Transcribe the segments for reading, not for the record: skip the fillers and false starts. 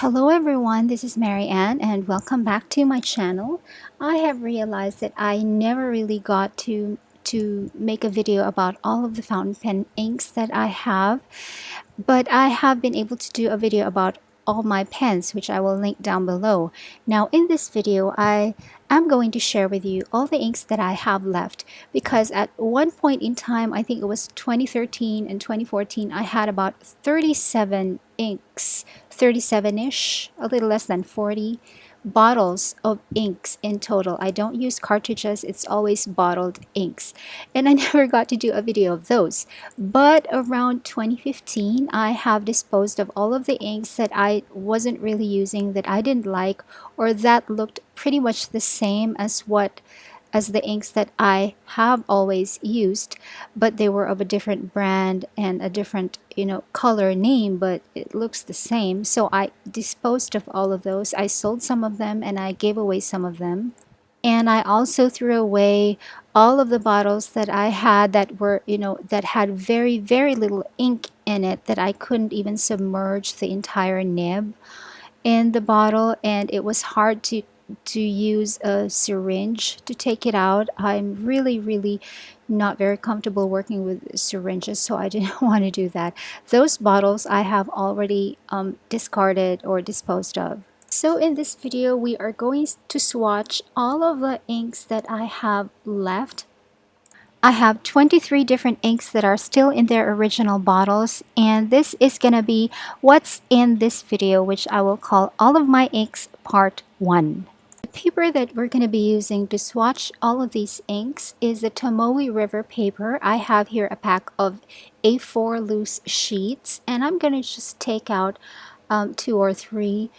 Hello everyone, this is Mary Ann and welcome back to my channel. I have realized that I never really got to make a video about all of the fountain pen inks that I have, but I have been able to do a video about all my pens, which I will link down below. Now in this video, I am going to share with you all the inks that I have left, because at one point in time, I think it was 2013 and 2014, I had about 37 inks, 37-ish, a little less than 40 bottles of inks in total. I don't use cartridges, it's always bottled inks, and I never got to do a video of those. But around 2015, I have disposed of all of the inks that I wasn't really using, that I didn't like, or that looked pretty much the same as the inks that I have always used, but they were of a different brand and a different, color name, but it looks the same. So I disposed of all of those. I sold some of them and I gave away some of them. And I also threw away all of the bottles that I had that were, that had very, very little ink in it, that I couldn't even submerge the entire nib in the bottle, and it was hard to use a syringe to take it out. I'm really not very comfortable working with syringes, so I didn't want to do that. Those bottles I have already discarded or disposed of. So in this video, we are going to swatch all of the inks that I have left. I have 23 different inks that are still in their original bottles, and this is going to be what's in this video, which I will call All of My Inks Part 1. The paper that we're going to be using to swatch all of these inks is the Tomoe River paper. I have here a pack of A4 loose sheets, and I'm going to just take out 2 or 3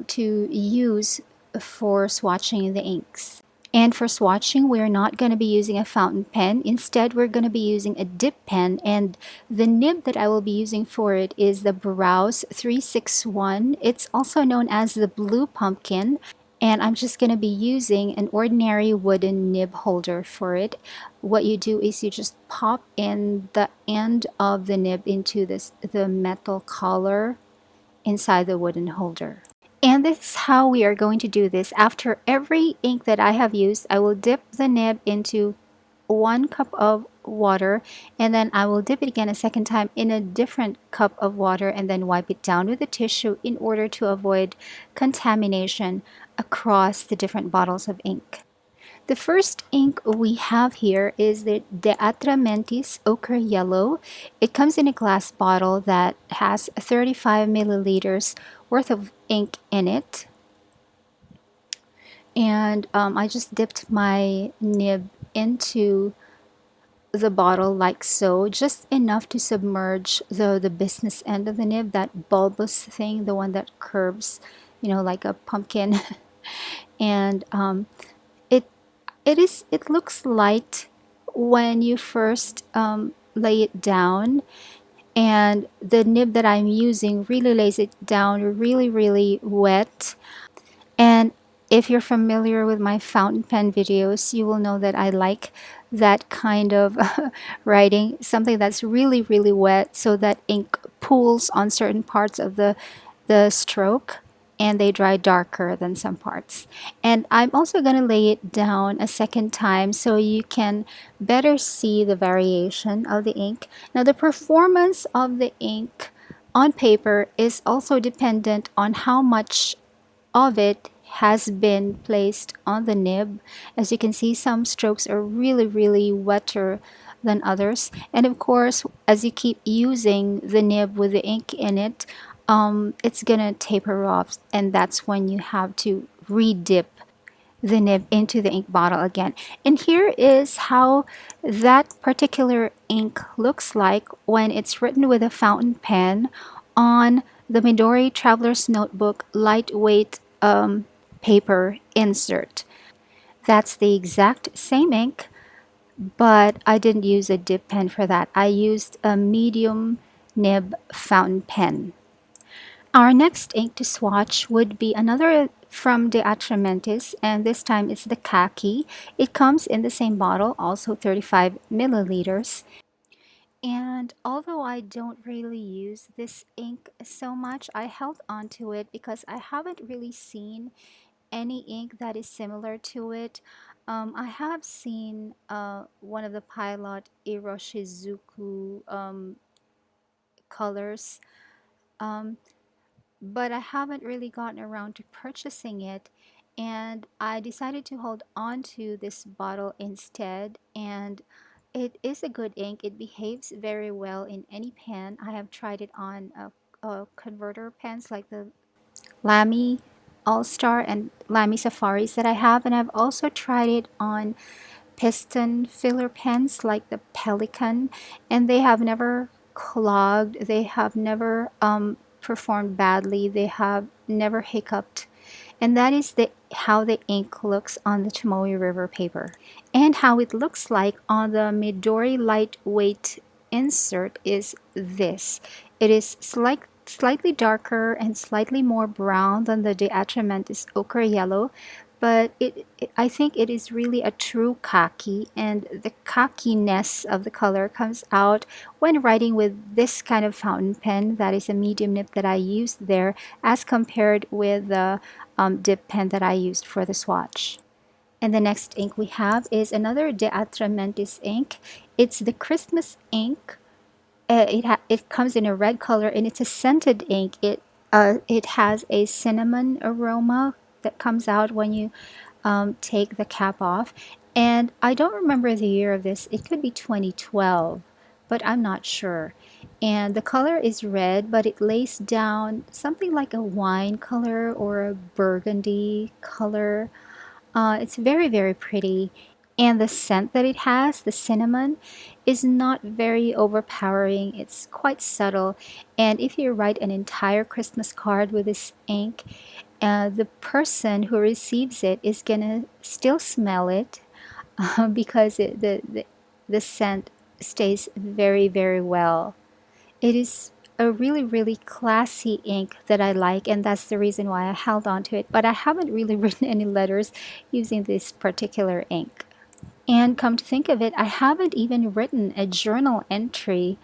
to use for swatching the inks. And for swatching, we're not going to be using a fountain pen. Instead, we're going to be using a dip pen, and the nib that I will be using for it is the Browse 361. It's also known as the Blue Pumpkin, and I'm just going to be using an ordinary wooden nib holder for it. What you do is you just pop in the end of the nib into the metal collar inside the wooden holder. And this is how we are going to do this. After every ink that I have used, I will dip the nib into 1 cup of water, and then I will dip it again a second time in a different cup of water, and then wipe it down with a tissue in order to avoid contamination across the different bottles of ink. The first ink we have here is the Atramentis Ochre Yellow. It comes in a glass bottle that has 35 milliliters worth of ink in it. And I just dipped my nib into the bottle like so, just enough to submerge the business end of the nib, that bulbous thing, the one that curves, like a pumpkin. And it looks light when you first lay it down, and the nib that I'm using really lays it down really wet. And if you're familiar with my fountain pen videos, you will know that I like that kind of writing, something that's really wet, so that ink pools on certain parts of the stroke, and they dry darker than some parts. And I'm also going to lay it down a second time so you can better see the variation of the ink. Now, the performance of the ink on paper is also dependent on how much of it has been placed on the nib. As you can see, some strokes are really wetter than others, and of course, as you keep using the nib with the ink in it, it's gonna taper off, and that's when you have to re-dip the nib into the ink bottle again. And here is how that particular ink looks like when it's written with a fountain pen on the Midori Traveler's Notebook lightweight paper insert. That's the exact same ink, but I didn't use a dip pen for that. I used a medium nib fountain pen. Our next ink to swatch would be another from the Atramentis, and this time it's the Khaki. It comes in the same bottle, also 35 milliliters. And although I don't really use this ink so much, I held on to it because I haven't really seen any ink that is similar to it. I have seen one of the Pilot Iroshizuku colors, um, but I haven't really gotten around to purchasing it. And I decided to hold on to this bottle instead. And it is a good ink. It behaves very well in any pen. I have tried it on converter pens like the Lamy All Star and Lamy Safaris that I have, and I've also tried it on piston filler pens like the Pelikan, and they have never clogged, they have never performed badly, they have never hiccuped. And that is how the ink looks on the Tomoe River paper. And how it looks like on the Midori lightweight insert is this. It is slightly darker and slightly more brown than the Atramentis ochre yellow, but I think it is really a true khaki, and the khaki-ness of the color comes out when writing with this kind of fountain pen that is a medium nib that I used there, as compared with the dip pen that I used for the swatch. And the next ink we have is another De Atramentis ink. It's the Christmas ink. It comes in a red color, and it's a scented ink. It has a cinnamon aroma that comes out when you take the cap off. And I don't remember the year of this. It could be 2012, but I'm not sure. And the color is red, but it lays down something like a wine color or a burgundy color. It's very, very pretty. And the scent that it has, the cinnamon, is not very overpowering. It's quite subtle. And if you write an entire Christmas card with this ink, the person who receives it is gonna still smell it because the scent stays very, very well. It is a really, really classy ink that I like, and that's the reason why I held on to it. But I haven't really written any letters using this particular ink. And come to think of it, I haven't even written a journal entry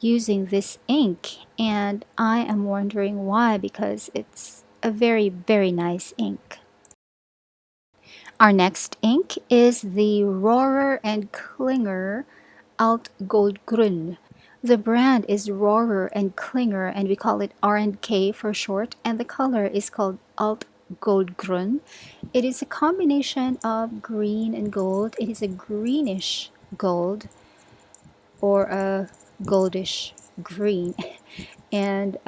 using this ink, and I am wondering why, because it's a very, very nice ink. Our next ink is the Rohrer and Klinger Alt-Goldgrun. The brand is Rohrer and Klinger, and we call it R&K for short, and the color is called Alt-Goldgrun. It is a combination of green and gold. It is a greenish gold or a goldish green, and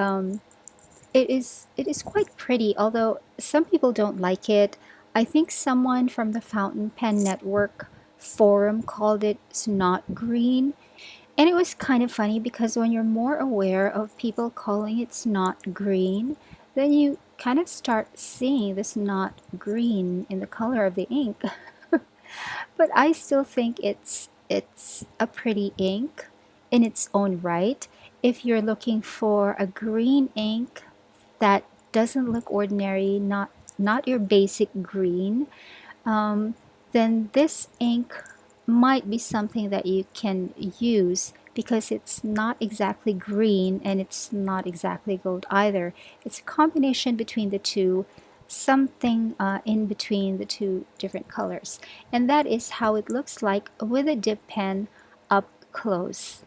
it is quite pretty, although some people don't like it. I think someone from the Fountain Pen Network forum called it snot green. And it was kind of funny because when you're more aware of people calling it snot green, then you kind of start seeing the snot green in the color of the ink. But I still think it's a pretty ink in its own right. If you're looking for a green ink that doesn't look ordinary, not your basic green, um, then this ink might be something that you can use because it's not exactly green and it's not exactly gold either. It's a combination between the two, something in between the two different colors. And that is how it looks like with a dip pen up close.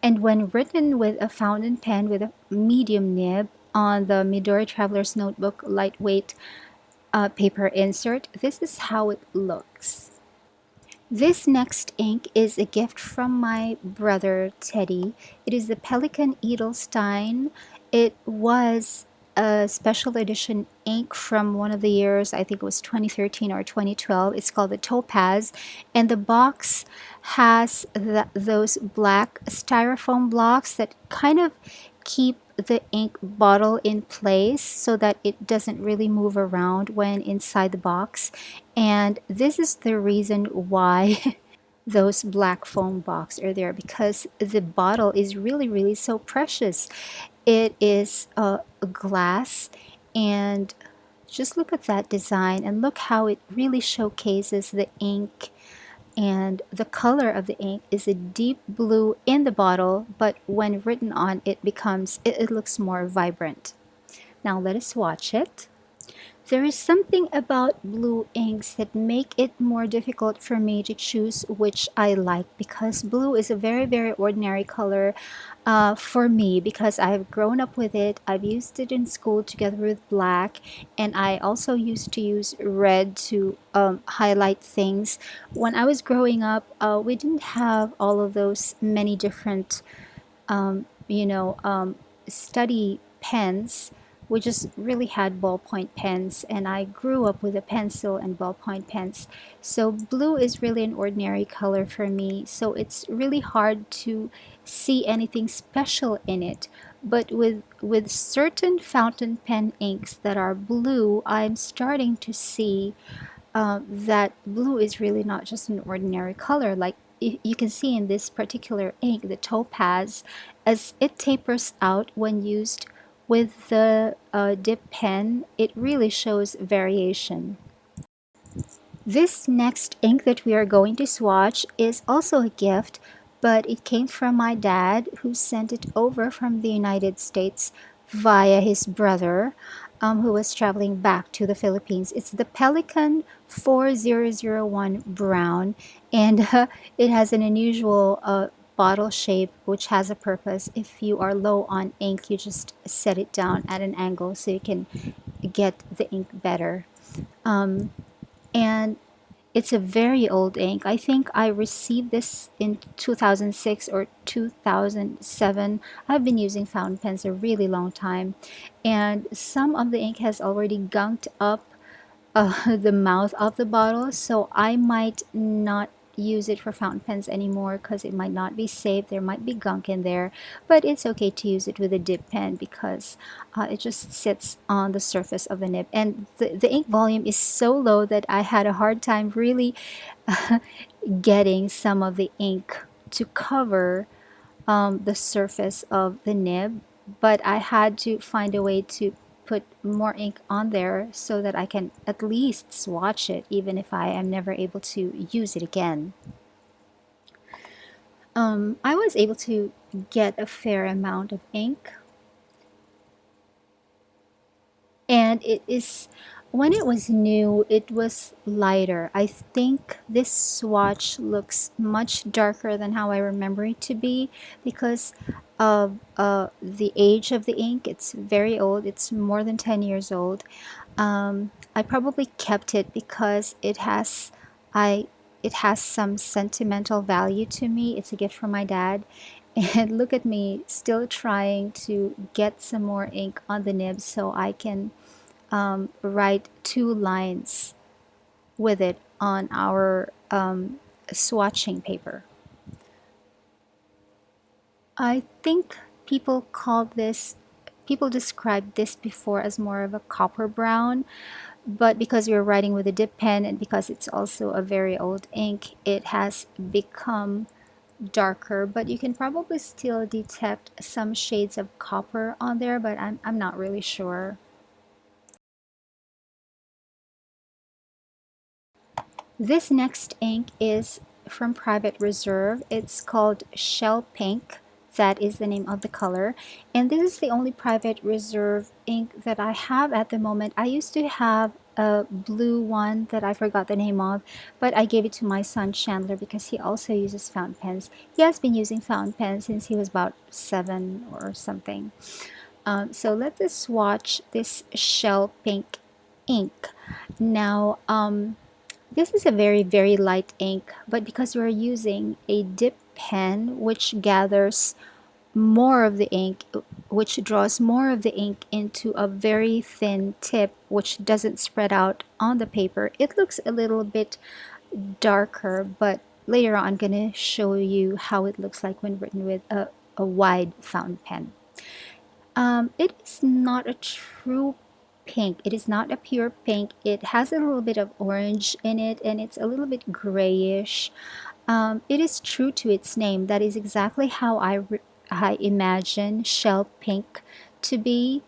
And when written with a fountain pen with a medium nib on the Midori Traveler's Notebook lightweight paper insert, this is how it looks. This next ink is a gift from my brother Teddy. It is the Pelikan Edelstein. It was a special edition ink from one of the years, I think it was 2013 or 2012. It's called the Topaz, and the box has those black styrofoam blocks that kind of keep the ink bottle in place so that it doesn't really move around when inside the box. And this is the reason why those black foam box are there, because the bottle is really, really so precious. It is glass, and Just look at that design and look how it really showcases the ink, and the color of the ink is a deep blue in the bottle, but when written on it looks more vibrant. Now let us watch it. There is something about blue inks that make it more difficult for me to choose which I like, because blue is a very ordinary color for me, because I've grown up with it. I've used it in school together with black, and I also used to use red to highlight things. When I was growing up, we didn't have all of those many different study pens. We just really had ballpoint pens, and I grew up with a pencil and ballpoint pens. So blue is really an ordinary color for me, so it's really hard to see anything special in it. But with certain fountain pen inks that are blue, I'm starting to see that blue is really not just an ordinary color. Like you can see in this particular ink, the Topaz, as it tapers out when used with the dip pen, it really shows variation. This next ink that we are going to swatch is also a gift, but it came from my dad, who sent it over from the United States via his brother, who was traveling back to the Philippines. It's the Pelikan 4001 Brown, and it has an unusual bottle shape, which has a purpose. If you are low on ink, you just set it down at an angle so you can get the ink better. And it's a very old ink. I think I received this in 2006 or 2007. I've been using fountain pens a really long time, and some of the ink has already gunked up the mouth of the bottle, so I might not use it for fountain pens anymore because it might not be safe. There might be gunk in there, but it's okay to use it with a dip pen because it just sits on the surface of the nib, and the ink volume is so low that I had a hard time really getting some of the ink to cover the surface of the nib, but I had to find a way to put more ink on there so that I can at least swatch it, even if I am never able to use it again. I was able to get a fair amount of ink, and it is, when it was new, it was lighter. I think this swatch looks much darker than how I remember it to be because of the age of the ink. It's very old. It's more than 10 years old. I probably kept it because I it has some sentimental value to me. It's a gift from my dad. And look at me still trying to get some more ink on the nib so I can write 2 lines with it on our swatching paper. I think people described this before as more of a copper brown, but because we are writing with a dip pen and because it's also a very old ink, it has become darker, but you can probably still detect some shades of copper on there, but I'm not really sure. This next ink is from Private Reserve. It's called Shell Pink. That is the name of the color. And this is the only Private Reserve ink that I have at the moment. I used to have a blue one that I forgot the name of, but I gave it to my son Chandler because he also uses fountain pens. He has been using fountain pens since he was about 7 or something. So let us swatch this Shell Pink ink. Now, this is a very light ink, but because we're using a dip pen which gathers more of the ink, which draws more of the ink into a very thin tip which doesn't spread out on the paper, it looks a little bit darker, but later on I'm going to show you how it looks like when written with a wide fountain pen. It is not a true pink. It is not a pure pink. It has a little bit of orange in it and it's a little bit grayish. It is true to its name. That is exactly how I imagine shell pink to be.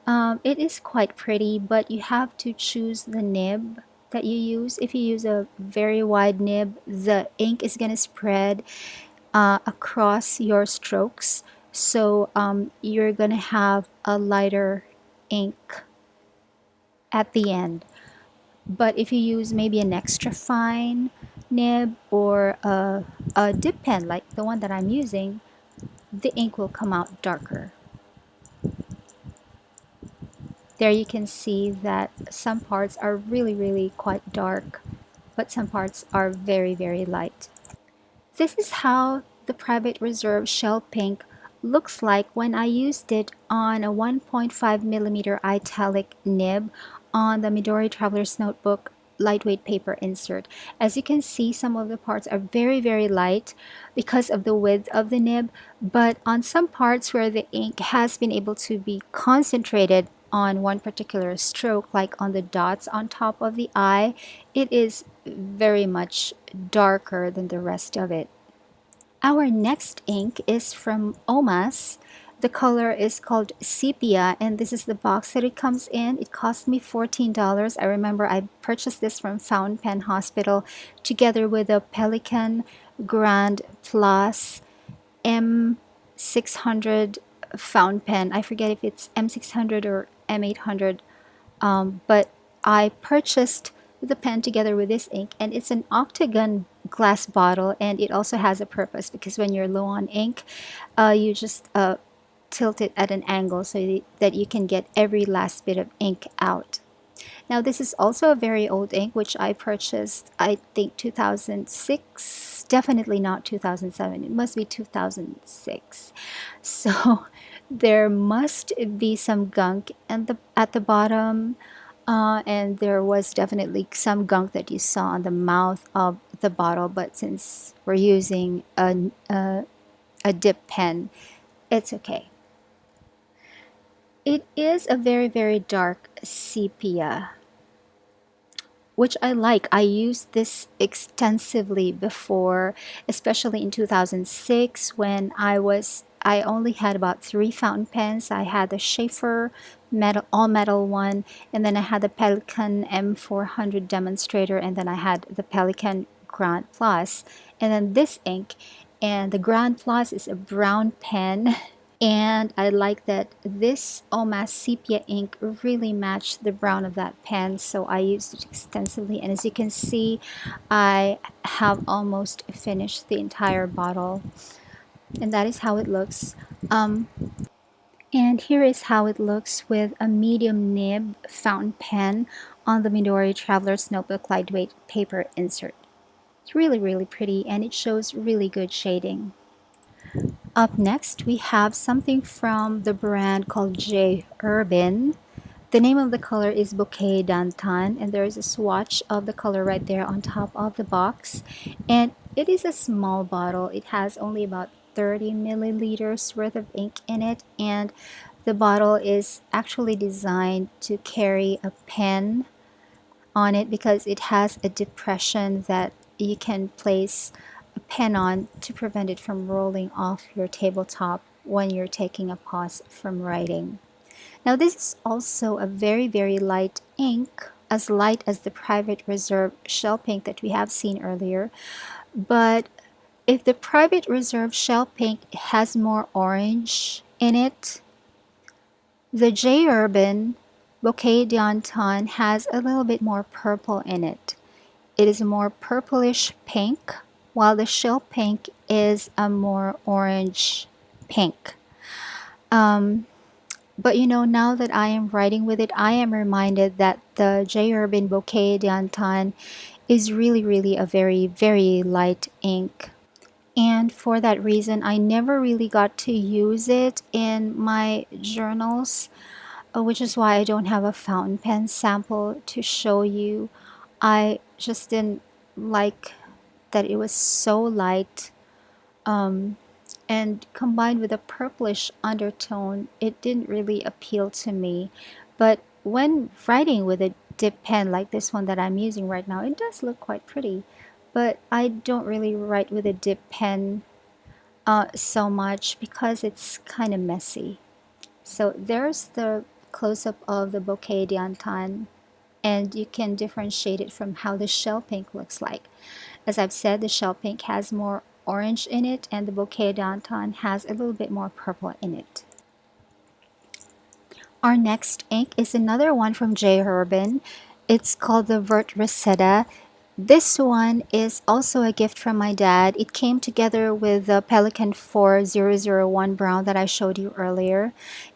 It is quite pretty, but you have to choose the nib that you use. If you use a very wide nib, the ink is going to spread across your strokes. So you're going to have a lighter ink at the end. But if you use maybe an extra fine nib or a dip pen like the one that I'm using, the ink will come out darker. There you can see that some parts are really quite dark, but some parts are very light. This is how the Private Reserve Shell Pink looks like when I used it on a 1.5mm italic nib on the Midori Traveler's Notebook lightweight paper insert. As you can see, some of the parts are very light because of the width of the nib, but on some parts where the ink has been able to be concentrated on one particular stroke, like on the dots on top of the eye, it is very much darker than the rest of it. Our next ink is from Omas. The color is called Sepia, and this is the box that it comes in. It cost me $14. I remember I purchased this from Fountain Pen Hospital together with a Pelikan Grand Plus M600 fountain pen. I forget if it's M600 or M800, but I purchased the pen together with this ink, and it's an octagon glass bottle, and it also has a purpose because when you're low on ink, you just tilt it at an angle so that you can get every last bit of ink out. Now this is also a very old ink which I purchased, I think 2006, definitely not 2007, it must be 2006. So there must be some gunk at the bottom, and there was definitely some gunk that you saw on the mouth of the bottle, but since we're using a dip pen, it's okay. It is a very dark sepia, which I like. I used this extensively before, especially in 2006 when I only had about 3 fountain pens. I had the Sheaffer metal, all metal one, and then I had the Pelikan M400 demonstrator, and then I had the Pelikan Grand Plus, and then this ink. And the Grand Plus is a brown pen. And I like that this Omas Sepia ink really matched the brown of that pen, so I used it extensively. And as you can see, I have almost finished the entire bottle, and that is how it looks. And here is how it looks with a medium nib fountain pen on the Midori Traveler's Notebook lightweight paper insert. It's really pretty, and it shows really good shading. Up next, we have something from the brand called J. Herbin. The name of the color is Bouquet d'Antan, and there is a swatch of the color right there on top of the box. And it is a small bottle. It has only about 30 milliliters worth of ink in it, and the bottle is actually designed to carry a pen on it because it has a depression that you can place a pen on to prevent it from rolling off your tabletop when you're taking a pause from writing. Now this is also a very light ink, as light as the Private Reserve Shell Pink that we have seen earlier, but if the Private Reserve Shell Pink has more orange in it, the J. Herbin Bouquet d'Antan has a little bit more purple in it. It is a more purplish pink, while the Shell Pink is a more orange pink. But you know, now that I am writing with it, I am reminded that the J. Herbin Bouquet d'Antan is really a very light ink. And for that reason, I never really got to use it in my journals, which is why I don't have a fountain pen sample to show you. I just didn't like that it was so light, and combined with a purplish undertone, it didn't really appeal to me. But when writing with a dip pen like this one that I'm using right now, it does look quite pretty. But I don't really write with a dip pen so much because it's kind of messy. So there's the close-up of the Bouquet d'Antan, and you can differentiate it from how the shell pink looks like. As I've said, the shell pink has more orange in it, and the Bouquet d'Antan has a little bit more purple in it. Our next ink is another one from J. Herbin. It's called the Vert Reseda. This one is also a gift from my dad. It came together with the Pelikan 4001 brown that I showed you earlier.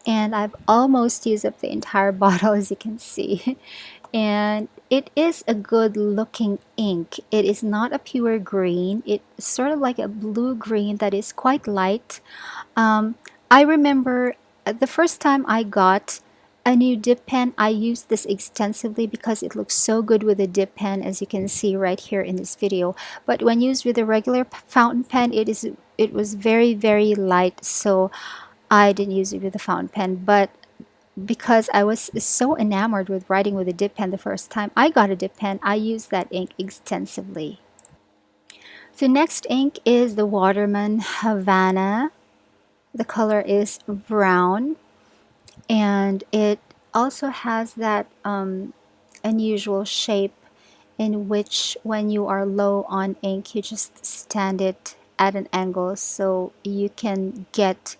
And I've almost used up the entire bottle, as you can see. And it is a good looking ink. It is not a pure green. It's sort of like a blue green that is quite light. I remember the first time I got a new dip pen, I used this extensively because it looks so good with a dip pen, as you can see right here in this video. But when used with a regular fountain pen, it was very light, so I didn't use it with a fountain pen. But because I was so enamored with writing with a dip pen the first time I got a dip pen, I used that ink extensively. The next ink is the Waterman Havana. The color is brown, and it also has that unusual shape in which when you are low on ink, you just stand it at an angle so you can get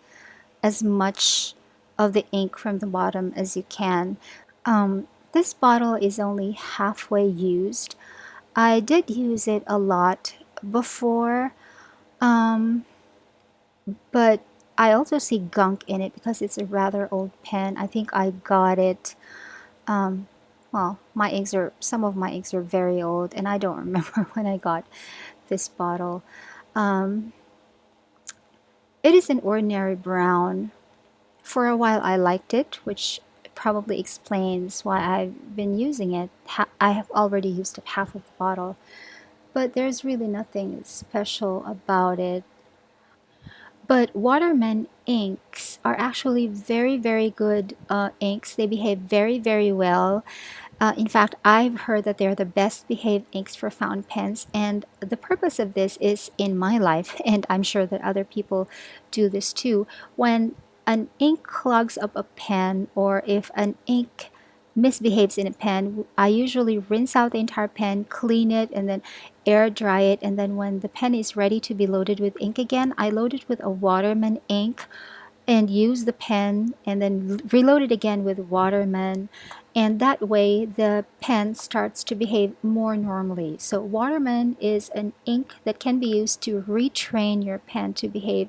as much of the ink from the bottom as you can. This bottle is only halfway used. I did use it a lot before, but I also see gunk in it because it's a rather old pen. I think I got it, well, some of my inks are very old, and I don't remember when I got this bottle. It is an ordinary brown. For a while I liked it, which probably explains why I've been using it. I have already used up half of the bottle, but there's really nothing special about it. But Waterman inks are actually very good inks. They behave very well. In fact, I've heard that they're the best behaved inks for fountain pens, and the purpose of this is in my life, and I'm sure that other people do this too. When an ink clogs up a pen, or if an ink misbehaves in a pen, I usually rinse out the entire pen, clean it, and then air dry it. And then when the pen is ready to be loaded with ink again, I load it with a Waterman ink and use the pen and then reload it again with Waterman, and that way the pen starts to behave more normally. So Waterman is an ink that can be used to retrain your pen to behave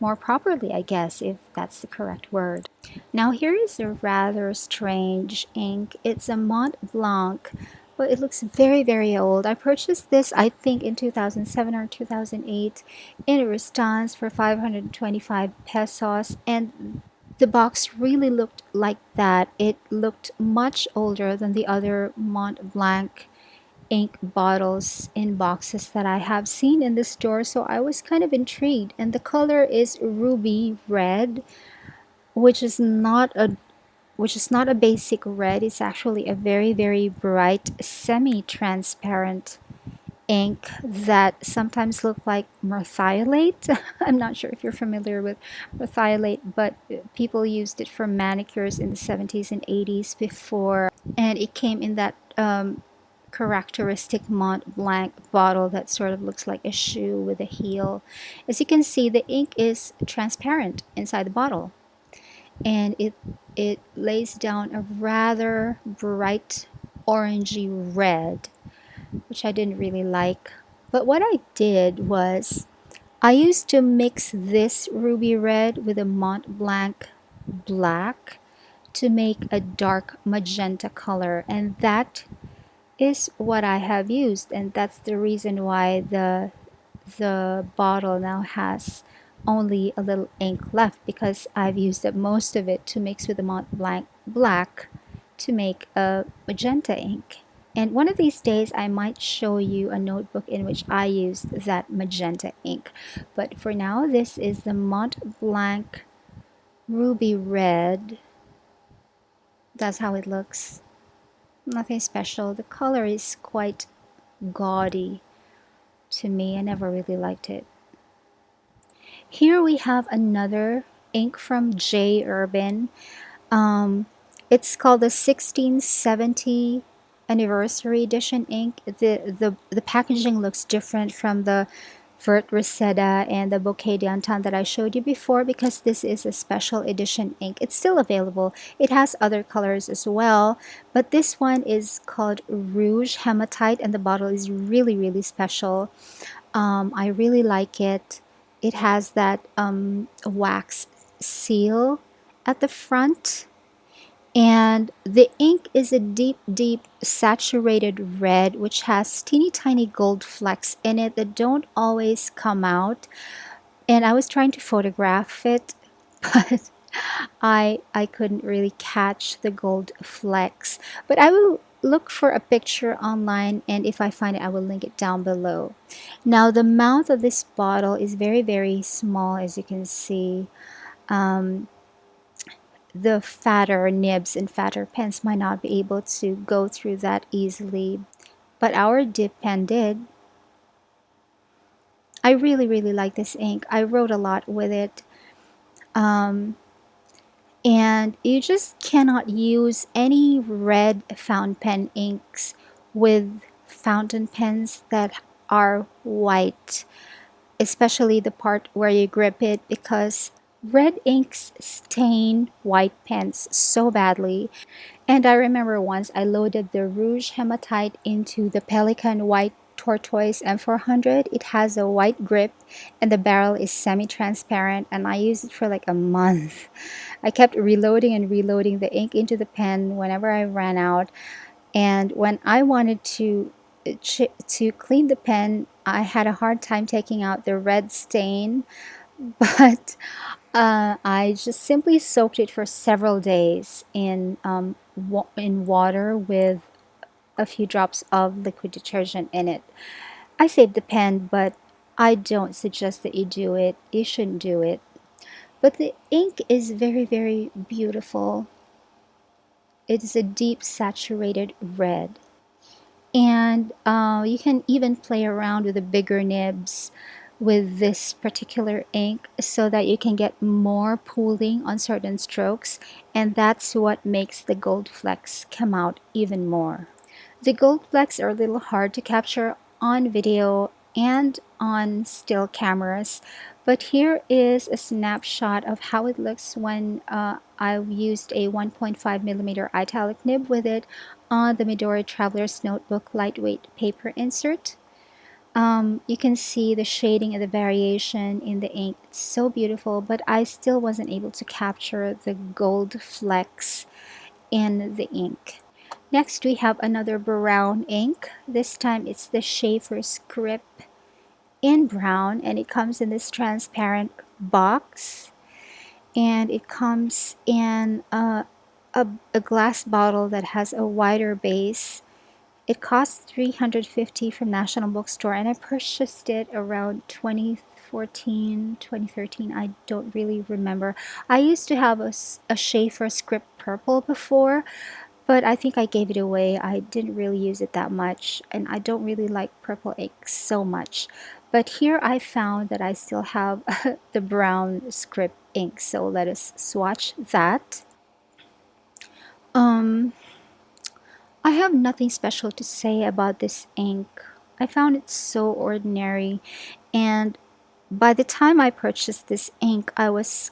more properly, I guess, if that's the correct word. Now here is a rather strange ink. It's a Montblanc, but it looks very old. I purchased this, I think, in 2007 or 2008 in a restaurant for 525 pesos, and the box really looked like that. It looked much older than the other Montblanc ink bottles in boxes that I have seen in the store, so I was kind of intrigued. And the color is ruby red, which is not a basic red. It's actually a very bright semi-transparent ink that sometimes look like merthiolate. I'm not sure if you're familiar with merthiolate, but people used it for manicures in the 70s and 80s before, and it came in that characteristic Mont Blanc bottle that sort of looks like a shoe with a heel. As you can see, the ink is transparent inside the bottle, and it lays down a rather bright orangey red, which I didn't really like. But what I did was I used to mix this ruby red with a Mont Blanc black to make a dark magenta color, and that is what I have used, and that's the reason why the bottle now has only a little ink left, because I've used up most of it to mix with the Mont Blanc black to make a magenta ink. And one of these days I might show you a notebook in which I used that magenta ink. But for now, this is the Mont Blanc Ruby Red. That's how it looks. Nothing special. The color is quite gaudy to me. I never really liked it. Here we have another ink from J. Herbin. It's called the 1670 anniversary edition ink. The packaging looks different from the Vert Reseda and the Bouquet d'Antan that I showed you before because this is a special edition ink. It's still available. It has other colors as well, but this one is called Rouge Hematite and the bottle is really, really special. I really like it. It has that wax seal at the front, and the ink is a deep, deep saturated red, which has teeny tiny gold flecks in it that don't always come out. And I was trying to photograph it, but I couldn't really catch the gold flecks. But I will look for a picture online, and if I find it, I will link it down below. Now, the mouth of this bottle is very, very small, as you can see. The fatter nibs and fatter pens might not be able to go through that easily, but our dip pen did. I really, really like this ink. I wrote a lot with it. And you just cannot use any red fountain pen inks with fountain pens that are white, especially the part where you grip it, because red inks stain white pens so badly. And I remember once I loaded the Rouge Hematite into the Pelikan white tortoise M400. It has a white grip and the barrel is semi-transparent, and I used it for like a month. I kept reloading and reloading the ink into the pen whenever I ran out. And when I wanted to clean the pen, I had a hard time taking out the red stain, but I just simply soaked it for several days in water with a few drops of liquid detergent in it. I saved the pen, but I don't suggest that you do it. You shouldn't do it. But the ink is very, very beautiful. It is a deep saturated red. And you can even play around with the bigger nibs with this particular ink so that you can get more pooling on certain strokes, and that's what makes the gold flecks come out even more. The gold flecks are a little hard to capture on video and on still cameras, but here is a snapshot of how it looks when I used a 1.5 millimeter italic nib with it on the Midori Traveler's Notebook lightweight paper insert. You can see the shading and the variation in the ink. It's so beautiful, but I still wasn't able to capture the gold flecks in the ink. Next, we have another brown ink. This time it's the Sheaffer Skrip in brown, and it comes in this transparent box, and it comes in a glass bottle that has a wider base. It costs $350 from National Bookstore, and I purchased it around 2014, 2013. I don't really remember. I used to have a Sheaffer Skrip purple before, but I think I gave it away. I didn't really use it that much, and I don't really like purple ink so much. But here I found that I still have the brown Skrip ink, so let us swatch that. I have nothing special to say about this ink. I found it so ordinary, and by the time I purchased this ink, I was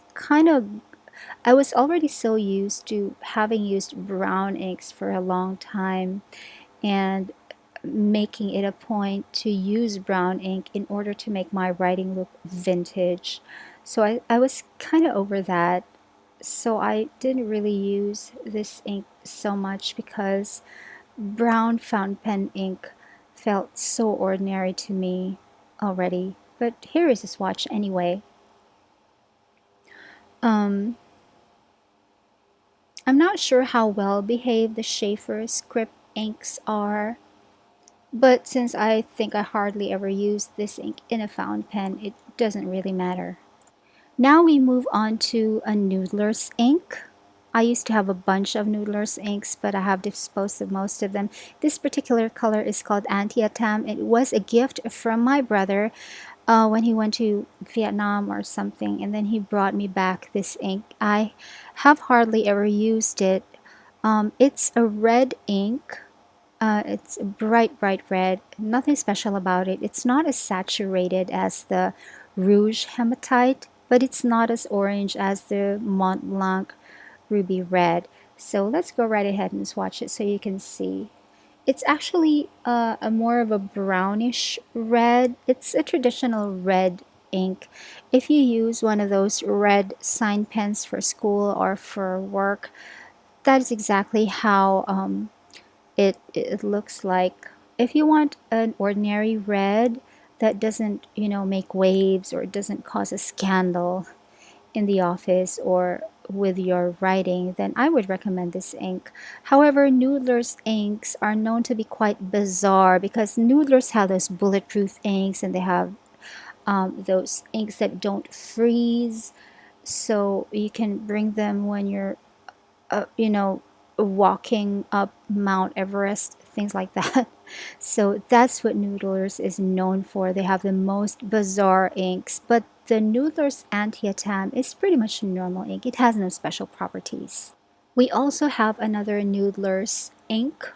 already so used to having used brown inks for a long time and making it a point to use brown ink in order to make my writing look vintage. So I was kind of over that. So I didn't really use this ink so much because brown fountain pen ink felt so ordinary to me already. But here is a swatch anyway. Um, I'm not sure how well behaved the Sheaffer Skrip inks are, but since I think I hardly ever use this ink in a fountain pen, it doesn't really matter. Now we move on to a Noodler's ink. I used to have a bunch of Noodler's inks, but I have disposed of most of them. This particular color is called Antietam. It was a gift from my brother when he went to Vietnam or something, and then he brought me back this ink. I have hardly ever used it. It's a red ink. It's bright, bright red. Nothing special about it. It's not as saturated as the Rouge Hematite, but it's not as orange as the Montblanc Ruby Red. So let's go right ahead and swatch it so you can see. It's actually a more of a brownish red. It's a traditional red ink. If you use one of those red sign pens for school or for work, that is exactly how it looks like. If you want an ordinary red that doesn't, make waves or doesn't cause a scandal in the office or with your writing, then I would recommend this ink. However, Noodler's inks are known to be quite bizarre because Noodlers have those bulletproof inks and they have those inks that don't freeze. So you can bring them when you're walking up Mount Everest, things like that. So that's what Noodlers is known for. They have the most bizarre inks, but the Noodlers Antietam is pretty much a normal ink. It has no special properties. We also have another Noodlers ink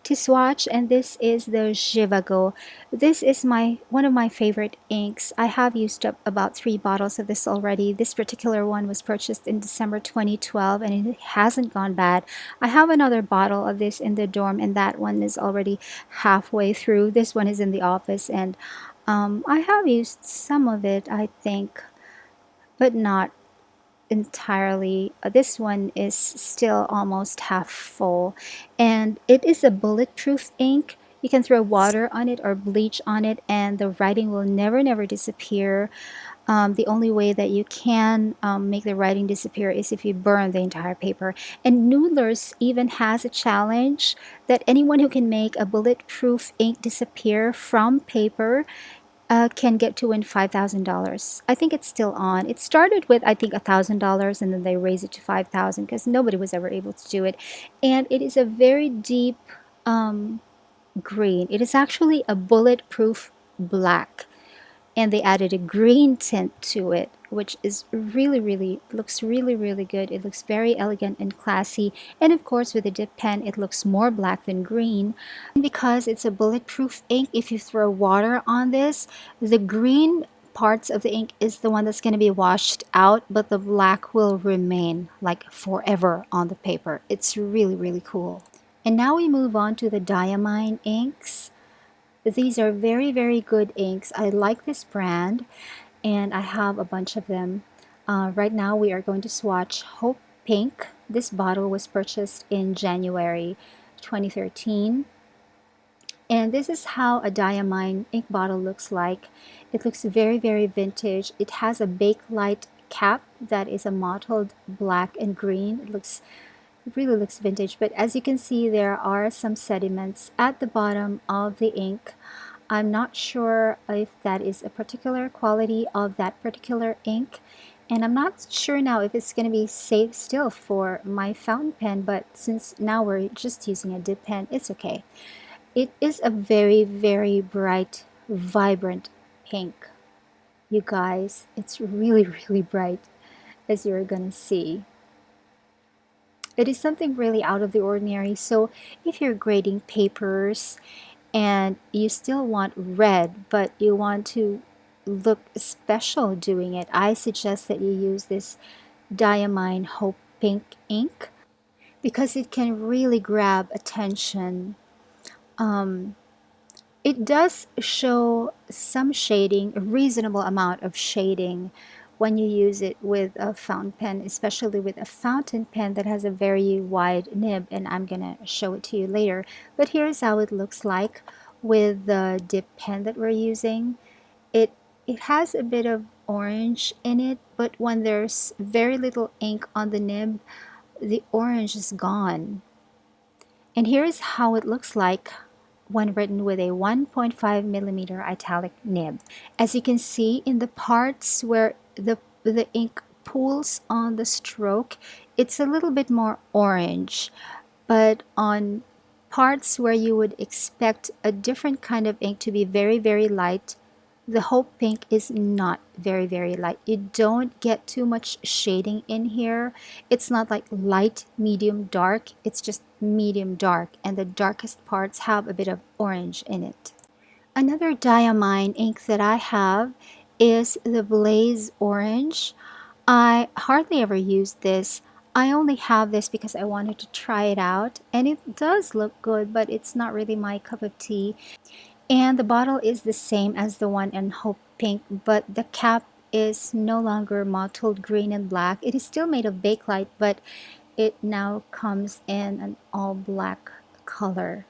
to swatch, and this is the Zhivago. This is one of my favorite inks. I have used up about 3 bottles of this already. This particular one was purchased in December 2012 and it hasn't gone bad. I have another bottle of this in the dorm and that one is already halfway through. This one is in the office and I have used some of it, I think, but not entirely. This one is still almost half full and it is a bulletproof ink. You can throw water on it or bleach on it and the writing will never disappear. The only way that you can make the writing disappear is if you burn the entire paper. And Noodlers even has a challenge that anyone who can make a bulletproof ink disappear from paper can get to win $5,000. I think it's still on. It started with, I think, $1,000 and then they raised it to 5,000 because nobody was ever able to do it. And it is a very deep green. It is actually a bulletproof black and they added a green tint to it, which is really looks really good. It looks very elegant and classy, and of course with a dip pen it looks more black than green. And because it's a bulletproof ink, if you throw water on this, the green parts of the ink is the one that's going to be washed out, but the black will remain like forever on the paper. It's really cool. And now we move on to the Diamine inks. These are very good inks. I like this brand and I have a bunch of them. Right now we are going to swatch Hope Pink. This bottle was purchased in January 2013. And this is how a Diamine ink bottle looks like. It looks very vintage. It has a Bakelite cap that is a mottled black and green. It really looks vintage, but as you can see, there are some sediments at the bottom of the ink. I'm not sure if that is a particular quality of that particular ink, and I'm not sure now if it's going to be safe still for my fountain pen, but since now we're just using a dip pen, it's okay. It is a very bright, vibrant pink. You guys, it's really bright, as you're gonna see. It is something really out of the ordinary. So if you're grading papers and you still want red, but you want to look special doing it, I suggest that you use this Diamine Hope Pink ink because it can really grab attention. It does show some shading, a reasonable amount of shading when you use it with a fountain pen, especially with a fountain pen that has a very wide nib, and I'm gonna show it to you later. But here's how it looks like with the dip pen that we're using. It has a bit of orange in it, but when there's very little ink on the nib, the orange is gone. And here's how it looks like when written with a 1.5 millimeter italic nib. As you can see in the parts where the ink pools on the stroke, it's a little bit more orange, but on parts where you would expect a different kind of ink to be very light, The Hope Pink is not very light. You don't get too much shading in here. It's not like light, medium, dark. It's just medium dark, and the darkest parts have a bit of orange in it. Another Diamine ink that I have is the Blaze Orange. I hardly ever use this. I only have this because I wanted to try it out, and it does look good, but it's not really my cup of tea. And the bottle is the same as the one in Hope Pink, but the cap is no longer mottled green and black. It is still made of Bakelite, but it now comes in an all black color.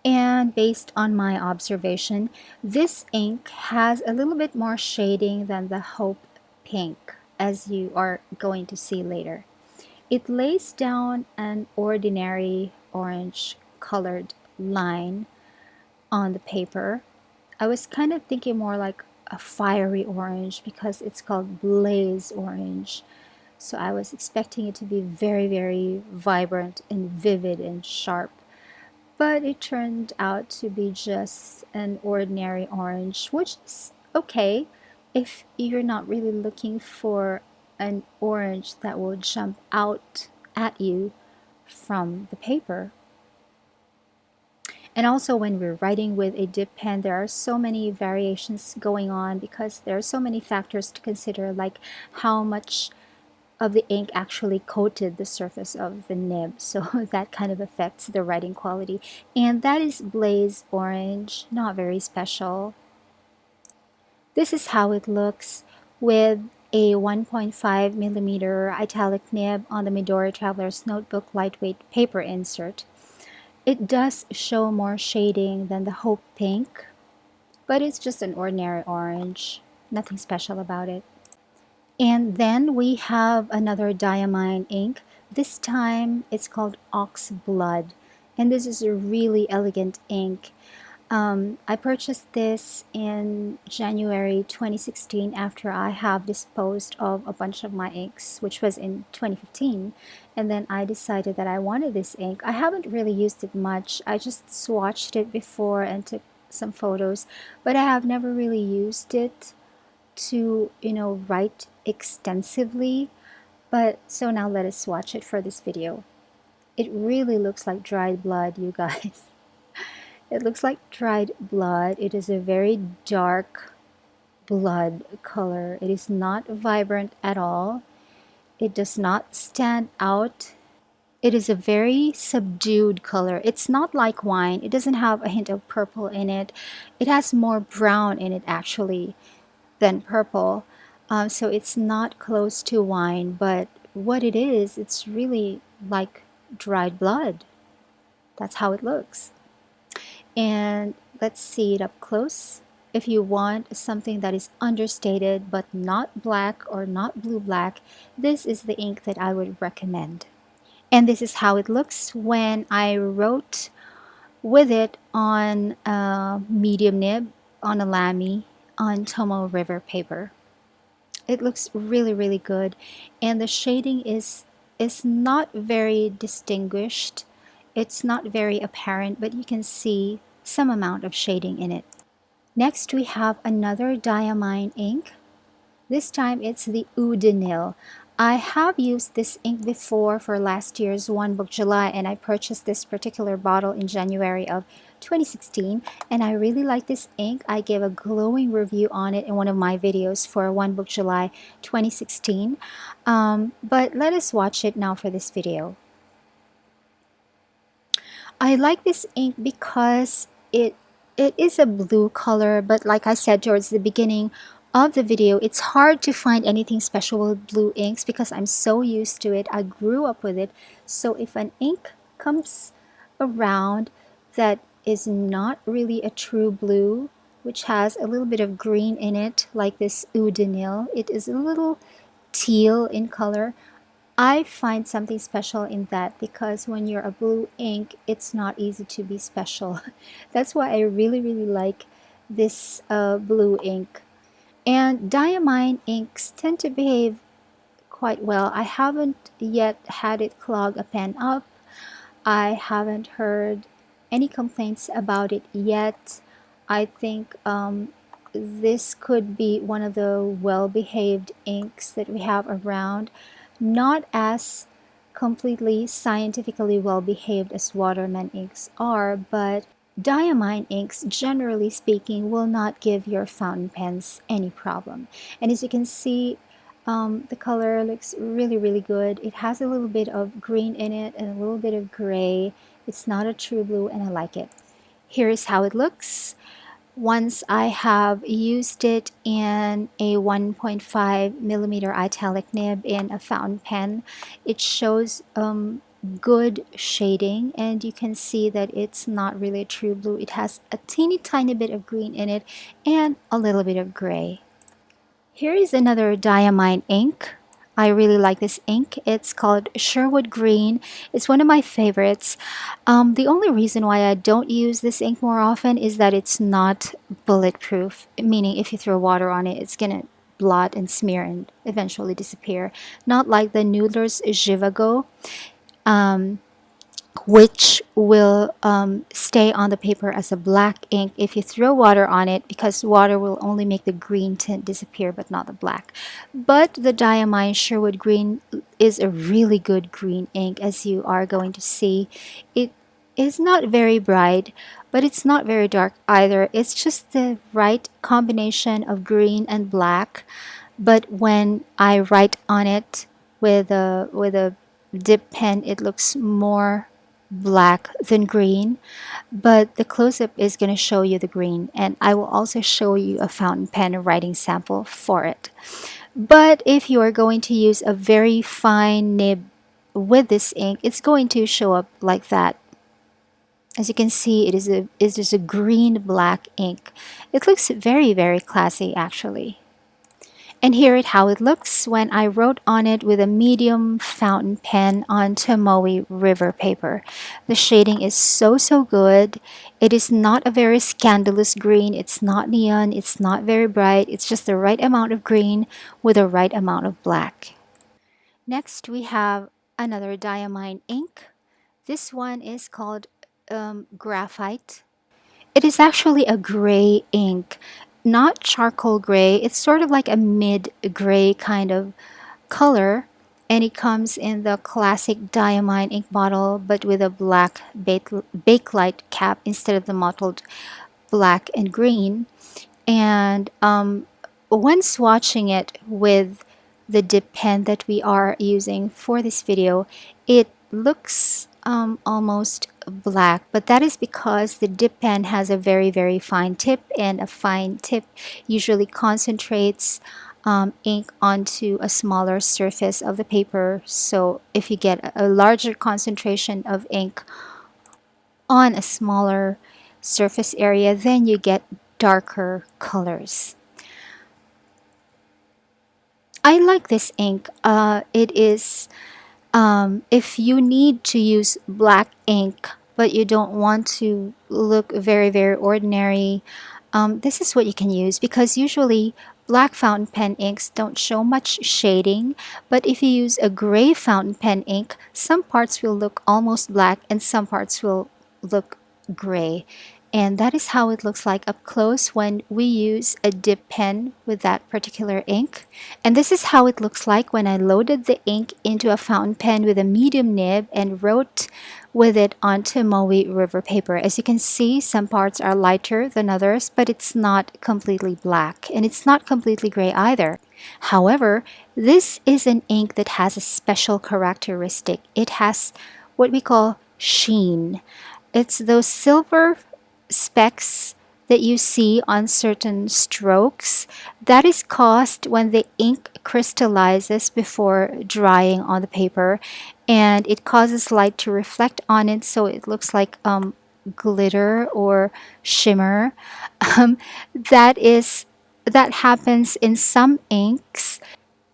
And based on my observation, this ink has a little bit more shading than the Hope Pink, as you are going to see later. It lays down an ordinary orange colored line on the paper. I was kind of thinking more like a fiery orange because it's called Blaze Orange. So I was expecting it to be very vibrant and vivid and sharp. But it turned out to be just an ordinary orange, which is okay if you're not really looking for an orange that will jump out at you from the paper. And also when we're writing with a dip pen, there are so many variations going on because there are so many factors to consider, like how much of the ink actually coated the surface of the nib, so that kind of affects the writing quality. And that is Blaze Orange, not very special. This is how it looks with a 1.5 millimeter italic nib on the Midori Traveler's Notebook lightweight paper insert. It does show more shading than the Hope Pink, but it's just an ordinary orange, nothing special about it. And then we have another Diamine ink. This time it's called Oxblood, and this is a really elegant ink. I purchased this in January 2016 after I have disposed of a bunch of my inks, which was in 2015. And then I decided that I wanted this ink. I haven't really used it much. I just swatched it before and took some photos, but I have never really used it to, write extensively. But so now let us swatch it for this video. It really looks like dried blood, you guys. It looks like dried blood. It is a very dark blood color. It is not vibrant at all. It does not stand out. It is a very subdued color. It's not like wine. It doesn't have a hint of purple in it. It has more brown in it actually than purple. So it's not close to wine, but what it is, it's really like dried blood. That's how it looks. And let's see it up close. If you want something that is understated but not black or not blue black, this is the ink that I would recommend. And this is how it looks when I wrote with it on a medium nib, on a lamy, on Tomoe River paper. It looks really good, and the shading is not very distinguished. It's not very apparent, but you can see some amount of shading in it. Next we have another Diamine ink. This time it's the Eau De Nil. I have used this ink before for last year's One Book July, and I purchased this particular bottle in January of 2016, and I really like this ink. I gave a glowing review on it in one of my videos for One Book July 2016, but let us watch it now for this video. I like this ink because it is a blue color, but like I said towards the beginning of the video, it's hard to find anything special with blue inks because I'm so used to it. I grew up with it. So if an ink comes around that is not really a true blue, which has a little bit of green in it, like this Eau De Nil, it is a little teal in color. I find something special in that because when you're a blue ink, it's not easy to be special. That's why I really like this blue ink. And Diamine inks tend to behave quite well. I haven't yet had it clog a pen up. I haven't heard any complaints about it yet. I think this could be one of the well-behaved inks that we have around. Not as completely scientifically well-behaved as Waterman inks are, but Diamine inks, generally speaking, will not give your fountain pens any problem. And as you can see, the color looks really, really good. It has a little bit of green in it and a little bit of gray. It's not a true blue, and I like it. Here's how it looks. Once I have used it in a 1.5 millimeter italic nib in a fountain pen, it shows good shading, and you can see that it's not really a true blue. It has a teeny tiny bit of green in it and a little bit of gray. Here is another Diamine ink. I really like this ink. It's called Sherwood Green. It's one of my favorites. The only reason why I don't use this ink more often is that it's not bulletproof, meaning if you throw water on it, it's gonna blot and smear and eventually disappear. Not like the Noodler's Zhivago, which will stay on the paper as a black ink if you throw water on it, because water will only make the green tint disappear but not the black. But the Diamine Sherwood Green is a really good green ink, as you are going to see. It is not very bright, but it's not very dark either. It's just the right combination of green and black. But when I write on it with a dip pen, it looks more black than green, but the close-up is going to show you the green, and I will also show you a fountain pen writing sample for it. But if you are going to use a very fine nib with this ink, it's going to show up like that. As you can see, it is just a green black ink. It looks very, very classy actually. And here is how it looks when I wrote on it with a medium fountain pen on Tomoe River paper. The shading is so good. It is not a very scandalous green. It's not neon. It's not very bright. It's just the right amount of green with the right amount of black. Next, we have another Diamine ink. This one is called Graphite. It is actually a gray ink, not charcoal gray. It's sort of like a mid-gray kind of color, and it comes in the classic Diamine ink bottle, but with a black bakelite cap instead of the mottled black and green. And when swatching it with the dip pen that we are using for this video, it looks almost black, but that is because the dip pen has a very fine tip, and a fine tip usually concentrates ink onto a smaller surface of the paper. So if you get a larger concentration of ink on a smaller surface area, then you get darker colors. I like this ink. It is, if you need to use black ink but you don't want to look very ordinary, this is what you can use, because usually black fountain pen inks don't show much shading, but if you use a gray fountain pen ink, some parts will look almost black and some parts will look gray. And that is how it looks like up close when we use a dip pen with that particular ink. And this is how it looks like when I loaded the ink into a fountain pen with a medium nib and wrote with it on Tomoe River paper. As you can see, some parts are lighter than others, but it's not completely black, and it's not completely gray either. However, this is an ink that has a special characteristic. It has what we call sheen. It's those silver specks that you see on certain strokes. That is caused when the ink crystallizes before drying on the paper, and it causes light to reflect on it, so it looks like glitter or shimmer. Um, that happens in some inks.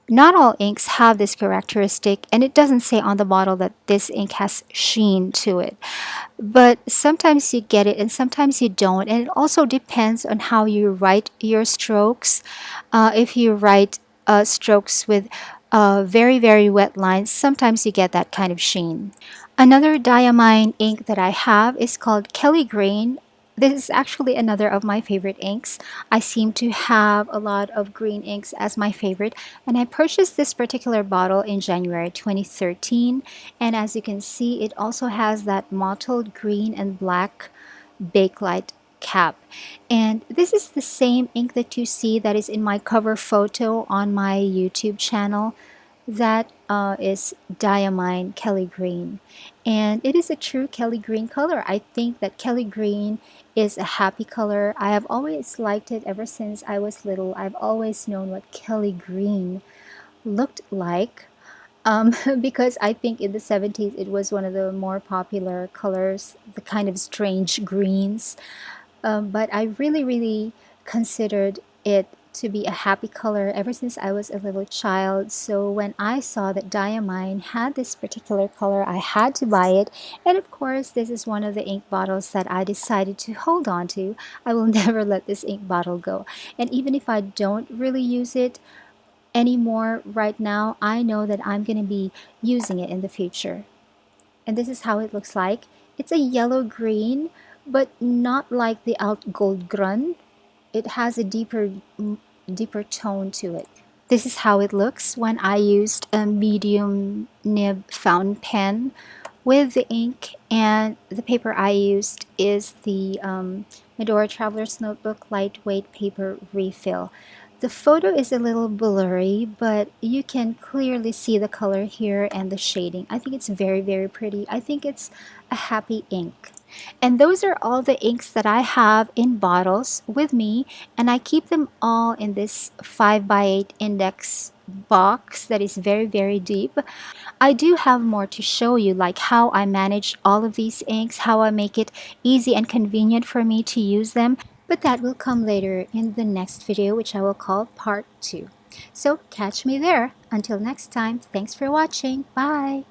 Not all inks have this characteristic, and it doesn't say on the bottle that this ink has sheen to it. But sometimes you get it and sometimes you don't, and it also depends on how you write your strokes. If you write strokes with very wet lines, sometimes you get that kind of sheen. Another Diamine ink that I have is called Kelly Green. This is actually another of my favorite inks. I seem to have a lot of green inks as my favorite, and I purchased this particular bottle in January 2013. And as you can see, it also has that mottled green and black Bakelite cap. And this is the same ink that you see that is in my cover photo on my YouTube channel. That is Diamine Kelly Green, and it is a true Kelly Green color. I think that Kelly Green is a happy color. I have always liked it ever since I was little. I've always known what Kelly Green looked like, because I think in the 70s it was one of the more popular colors, the kind of strange greens. But I really considered it to be a happy color ever since I was a little child. So when I saw that Diamine had this particular color, I had to buy it. And of course, this is one of the ink bottles that I decided to hold on to. I will never let this ink bottle go. And even if I don't really use it anymore right now, I know that I'm going to be using it in the future. And this is how it looks like. It's a yellow green, but not like the Alt-Goldgrun. It has a deeper tone to it. This is how it looks when I used a medium nib fountain pen with the ink, and the paper I used is the Medora Traveler's Notebook Lightweight Paper Refill. The photo is a little blurry, but you can clearly see the color here and the shading. I think it's very pretty. I think it's a happy ink. And those are all the inks that I have in bottles with me, and I keep them all in this 5x8 index box that is very deep. I do have more to show you, like how I manage all of these inks, how I make it easy and convenient for me to use them, but that will come later in the next video, which I will call part 2. So catch me there. Until next time, thanks for watching. Bye!